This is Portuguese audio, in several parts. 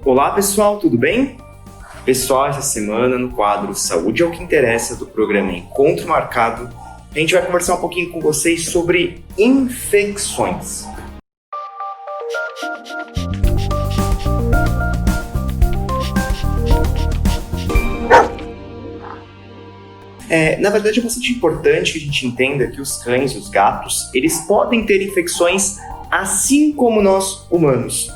Olá pessoal, tudo bem? Pessoal, essa semana no quadro Saúde é o que interessa do programa Encontro Marcado, a gente vai conversar um pouquinho com vocês sobre infecções. Na verdade é bastante importante que a gente entenda que os cães e os gatos, eles podem ter infecções assim como nós humanos.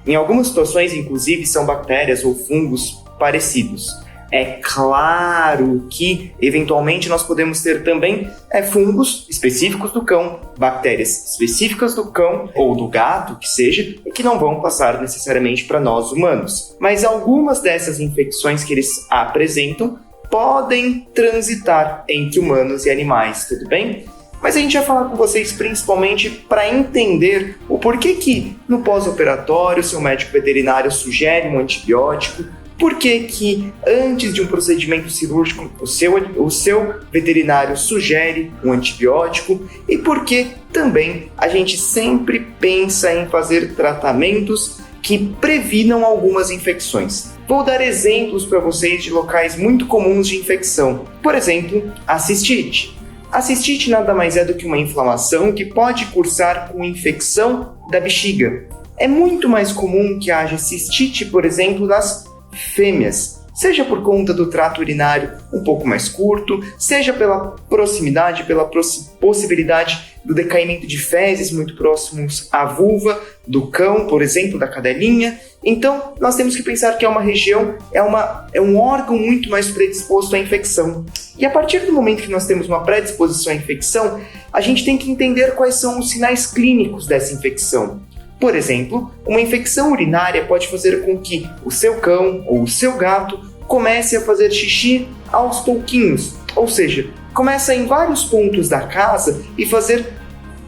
Em algumas situações, inclusive, são bactérias ou fungos parecidos. É claro que, eventualmente, nós podemos ter também fungos específicos do cão, bactérias específicas do cão ou do gato, que seja, e que não vão passar necessariamente para nós humanos. Mas algumas dessas infecções que eles apresentam podem transitar entre humanos e animais, tudo bem? Mas a gente vai falar com vocês principalmente para entender o porquê que no pós-operatório seu médico veterinário sugere um antibiótico, porquê que antes de um procedimento cirúrgico o seu veterinário sugere um antibiótico e porquê também a gente sempre pensa em fazer tratamentos que previnam algumas infecções. Vou dar exemplos para vocês de locais muito comuns de infecção. Por exemplo, a cistite. A cistite nada mais é do que uma inflamação que pode cursar com infecção da bexiga. É muito mais comum que haja cistite, por exemplo, nas fêmeas, seja por conta do trato urinário um pouco mais curto, seja pela proximidade, pela possibilidade do decaimento de fezes muito próximos à vulva do cão, por exemplo, da cadelinha. Então, nós temos que pensar que é uma região, é um órgão muito mais predisposto à infecção. E a partir do momento que nós temos uma predisposição à infecção, a gente tem que entender quais são os sinais clínicos dessa infecção. Por exemplo, uma infecção urinária pode fazer com que o seu cão ou o seu gato comece a fazer xixi aos pouquinhos, ou seja, começa em vários pontos da casa e fazer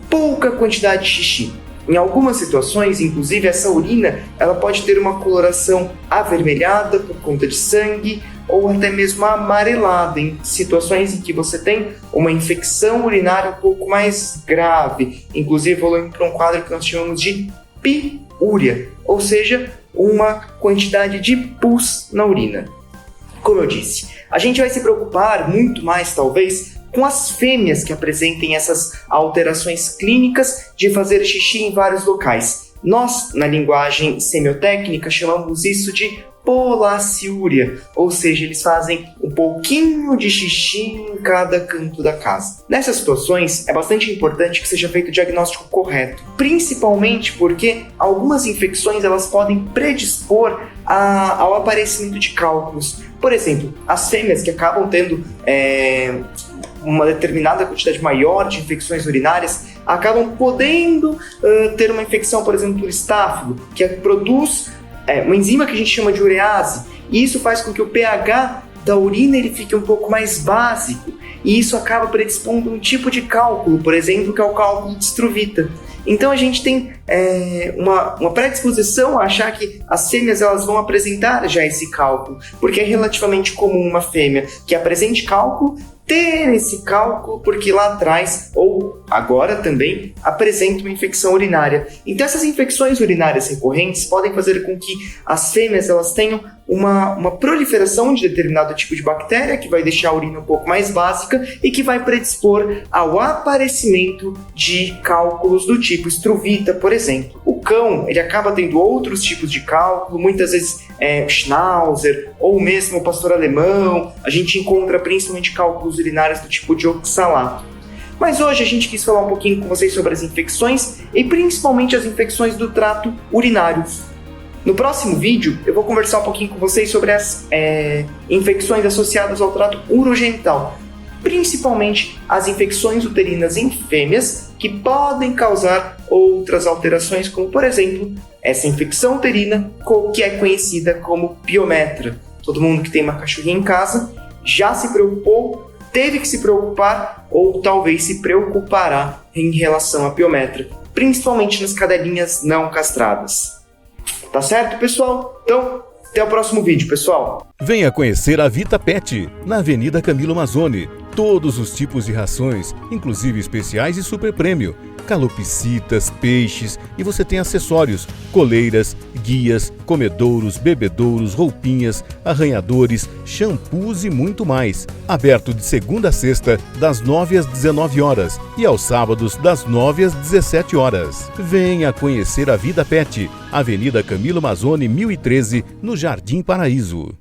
pouca quantidade de xixi. Em algumas situações, inclusive, essa urina ela pode ter uma coloração avermelhada por conta de sangue ou até mesmo amarelada, em situações em que você tem uma infecção urinária um pouco mais grave, inclusive evoluindo para um quadro que nós chamamos de piúria, ou seja, uma quantidade de pus na urina. Como eu disse, a gente vai se preocupar muito mais, talvez, com as fêmeas que apresentem essas alterações clínicas de fazer xixi em vários locais. Nós, na linguagem semiotécnica, chamamos isso de polaciúria, ou seja, eles fazem um pouquinho de xixi em cada canto da casa. Nessas situações, é bastante importante que seja feito o diagnóstico correto, principalmente porque algumas infecções elas podem predispor ao aparecimento de cálculos. Por exemplo, as fêmeas que acabam tendo uma determinada quantidade maior de infecções urinárias acabam podendo ter uma infecção, por exemplo, por estáfido, que produz uma enzima que a gente chama de urease, e isso faz com que o pH da urina ele fique um pouco mais básico, e isso acaba predispondo um tipo de cálculo, por exemplo, que é o cálculo de Struvita. Então a gente tem uma predisposição a achar que as fêmeas elas vão apresentar já esse cálculo, porque é relativamente comum uma fêmea que apresente cálculo ter esse cálculo porque lá atrás, ou agora também, apresenta uma infecção urinária. Então essas infecções urinárias recorrentes podem fazer com que as fêmeas elas tenham uma proliferação de determinado tipo de bactéria que vai deixar a urina um pouco mais básica e que vai predispor ao aparecimento de cálculos do tipo Struvita, por exemplo. O cão, ele acaba tendo outros tipos de cálculo, muitas vezes Schnauzer ou mesmo o pastor alemão. A gente encontra principalmente cálculos urinários do tipo de oxalato. Mas hoje a gente quis falar um pouquinho com vocês sobre as infecções e principalmente as infecções do trato urinário. No próximo vídeo eu vou conversar um pouquinho com vocês sobre as infecções associadas ao trato urogenital, principalmente as infecções uterinas em fêmeas que podem causar outras alterações, como por exemplo essa infecção uterina que é conhecida como piometra. Todo mundo que tem uma cachorrinha em casa já se preocupou, teve que se preocupar ou talvez se preocupará em relação à piometra, principalmente nas cadelinhas não castradas. Tá certo, pessoal? Então, até o próximo vídeo, pessoal. Venha conhecer a Vita Pet, na Avenida Camilo Mazzoni, todos os tipos de rações, inclusive especiais e super prêmio, calopsitas, peixes, e você tem acessórios, coleiras, guias, comedouros, bebedouros, roupinhas, arranhadores, shampoos e muito mais. Aberto de segunda a sexta, das 9 às 19 horas e aos sábados, das 9 às 17 horas. Venha conhecer a Vida Pet, Avenida Camilo Mazzoni, 1013, no Jardim Paraíso.